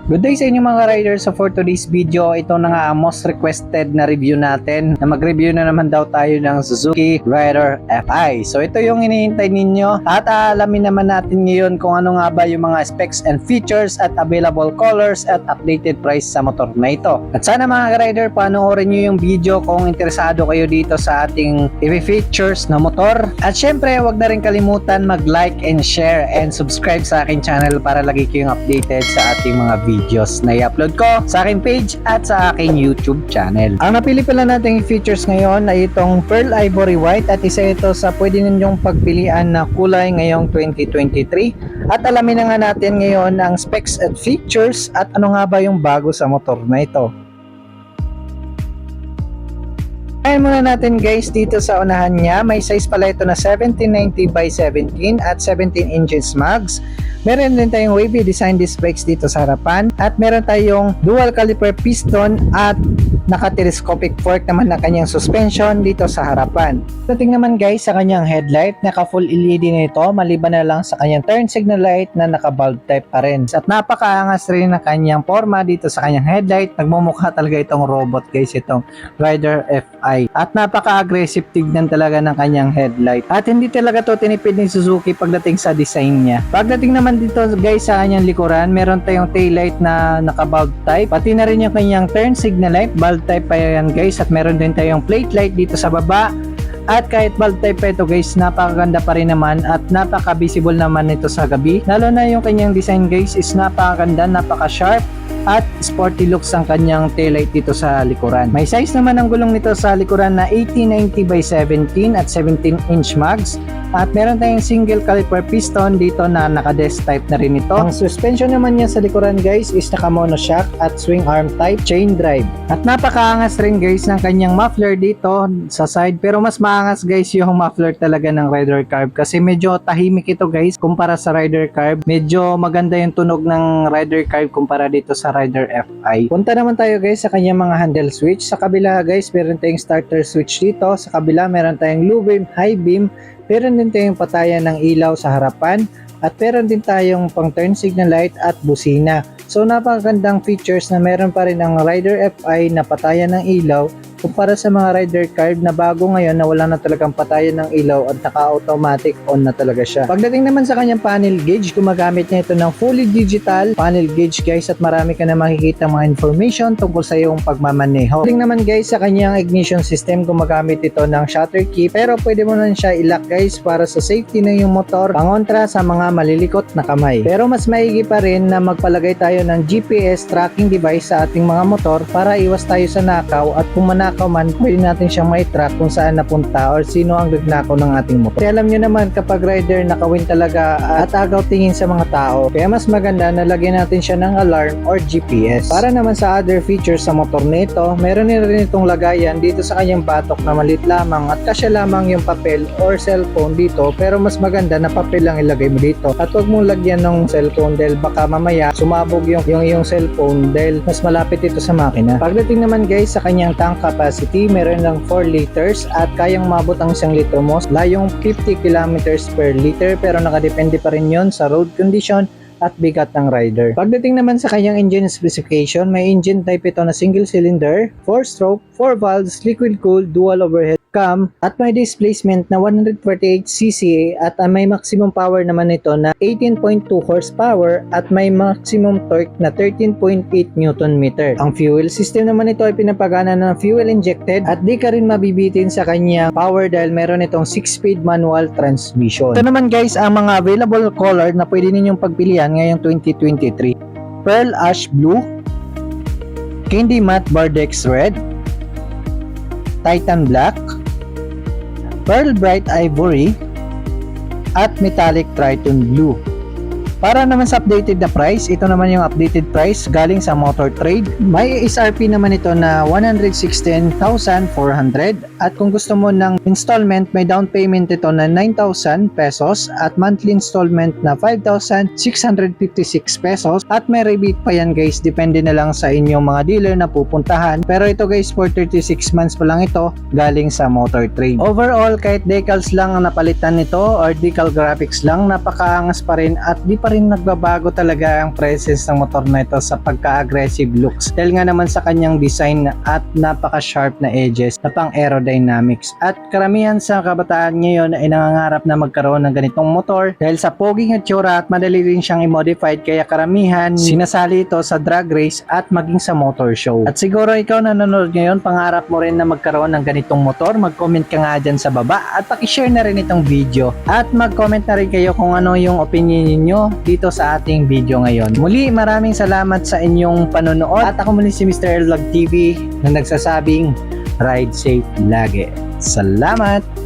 Good day sa inyo mga riders. So for today's video, ito na nga ang most requested na review natin. Na mag-review na naman daw tayo ng Suzuki Rider FI. So ito yung hinihintay ninyo at aalamin naman natin ngayon kung ano nga ba yung mga specs and features at available colors at updated price sa motor na ito. At sana mga rider, panoorin nyo yung video kung interesado kayo dito sa ating EV features na motor. At syempre, wag na rin kalimutan mag-like and share and subscribe sa aking channel para lagi kayong updated sa ating mga videos na i-upload ko sa aking page at sa aking YouTube channel. Ang napili pala nating features ngayon ay itong Pearl Ivory White at isa ito sa pwede ninyong pagpilian na kulay ngayong 2023. At alamin na nga natin ngayon ang specs at features at ano nga ba yung bago sa motor na ito. Ayan muna natin guys dito sa unahan niya. May size pala ito na 1790 by 17 at 17 inches mags. Meron din tayong wavy design disc brakes dito sa harapan at meron tayong dual caliper piston at naka-telescopic fork naman na kanyang suspension dito sa harapan. Dating naman guys sa kanyang headlight, naka full LED nito maliban na lang sa kanyang turn signal light na naka bulb type pa rin. At napakaangas rin na kanyang forma dito sa kanyang headlight. Nagmumukha talaga itong robot guys, itong Rider FI. At napaka-aggressive tignan talaga ng kanyang headlight. At hindi talaga to tinipid ni Suzuki pagdating sa design niya. Pagdating naman dito guys sa kanyang likuran, meron tayong taillight na naka bulb type. Pati na rin yung kanyang turn signal light, bulb type pa yan guys. At meron din tayong plate light dito sa baba. At kahit bulb type pa ito guys, napakaganda pa rin naman at napaka-visible naman ito sa gabi. Lalo na yung kanyang design guys is napakaganda, napaka-sharp at sporty looks ang kanyang taillight dito sa likuran. May size naman ang gulong nito sa likuran na 1890 by 17 at 17 inch mags. At meron tayong single caliper piston dito na naka-disc type na rin ito. Ang suspension naman niya sa likuran guys is naka-monoshock at swing arm type chain drive. At napakaangas rin guys ng kanyang muffler dito sa side. Pero mas maangas guys yung muffler talaga ng Rider Carb kasi medyo tahimik ito guys kumpara sa Rider Carb. Medyo maganda yung tunog ng Rider Carb kumpara dito sa Rider FI. Punta naman tayo guys sa kanyang mga handle switch. Sa kabila guys meron tayong starter switch dito. Sa kabila meron tayong low beam, high beam. Meron din tayong patayan ng ilaw sa harapan at meron din tayong pang turn signal light at busina. So napakagandang features na meron pa rin ang Rider FI na patayan ng ilaw kumpara sa mga Rider Carb na bago ngayon na wala na talagang patayan ng ilaw at naka-automatic on na talaga siya. Pagdating naman sa kanyang panel gauge, gumagamit niya ito ng fully digital panel gauge guys at marami ka na makikita mga information tungkol sa iyong pagmamaneho. Pagdating naman guys sa kanyang ignition system, gumagamit ito ng shutter key pero pwede mo na siya i-lock guys para sa safety ng iyong motor pangontra sa mga malilikot na kamay. Pero mas maigi pa rin na magpalagay tayo ng GPS tracking device sa ating mga motor para iwas tayo sa nakaw at kung nakaw man, pwede natin siyang mai-track kung saan napunta or sino ang nagnakaw ng ating motor. Kaya alam nyo naman kapag rider nakawin talaga at agaw tingin sa mga tao, kaya mas maganda na lagyan natin siya ng alarm or GPS. Para naman sa other features sa motor nito, meron rin itong lagayan dito sa kanyang batok na malit lamang at kasya lamang yung papel or cellphone dito, pero mas maganda na papel lang ilagay mo dito. At huwag mong lagyan ng cellphone dahil baka mamaya sumabog yung cellphone dahil mas malapit ito sa makina. Pagdating naman guys sa kanyang tank capacity, meron lang 4 liters at kayang mabot ang 1 litro mo layong 50 kilometers per liter pero nakadepende pa rin yon sa road condition at bigat ng rider. Pagdating naman sa kanyang engine specification, may engine type ito na single cylinder, 4-stroke, 4 valves, liquid cooled, dual overhead cam at may displacement na 148cc at may maximum power naman ito na 18.2 horsepower at may maximum torque na 13.8 Newton meter. Ang fuel system naman ito ay pinapagana ng fuel injected at di ka rin mabibitin sa kanyang power dahil meron itong 6-speed manual transmission. Ito naman guys ang mga available color na pwede ninyong pagpilian ngayong 2023. Pearl Ash Blue, Candy Matte Bardex Red, Titan Black, Pearl Bright Ivory, at Metallic Triton Blue. Para naman sa updated na price, ito naman yung updated price galing sa Motor Trade. May SRP naman ito na 116,400 at kung gusto mo ng installment, may down payment ito na 9,000 pesos at monthly installment na 5,656 pesos at may rebate pa yan guys, depende na lang sa inyong mga dealer na pupuntahan. Pero ito guys, for 36 months pa lang ito galing sa Motor Trade. Overall, kahit decals lang ang napalitan nito or decal graphics lang, napakaangas pa rin at di pa pa rin nagbabago talaga ang presence ng motor na ito sa pagka-aggressive looks dahil nga naman sa kanyang design at napaka-sharp na edges na pang aerodynamics. At karamihan sa kabataan ngayon ay nangangarap na magkaroon ng ganitong motor dahil sa poging itsura at madali rin siyang i-modified, kaya karamihan sinasali ito sa drag race at maging sa motor show. At siguro ikaw na nanonood ngayon, pangarap mo rin na magkaroon ng ganitong motor, mag-comment ka nga dyan sa baba at pakishare na rin itong video at mag-comment na rin kayo kung ano yung opinion niyo dito sa ating video ngayon. Muli, maraming salamat sa inyong panonood at ako muli si Mr. L Vlog TV na nagsasabing ride safe lagi. Salamat!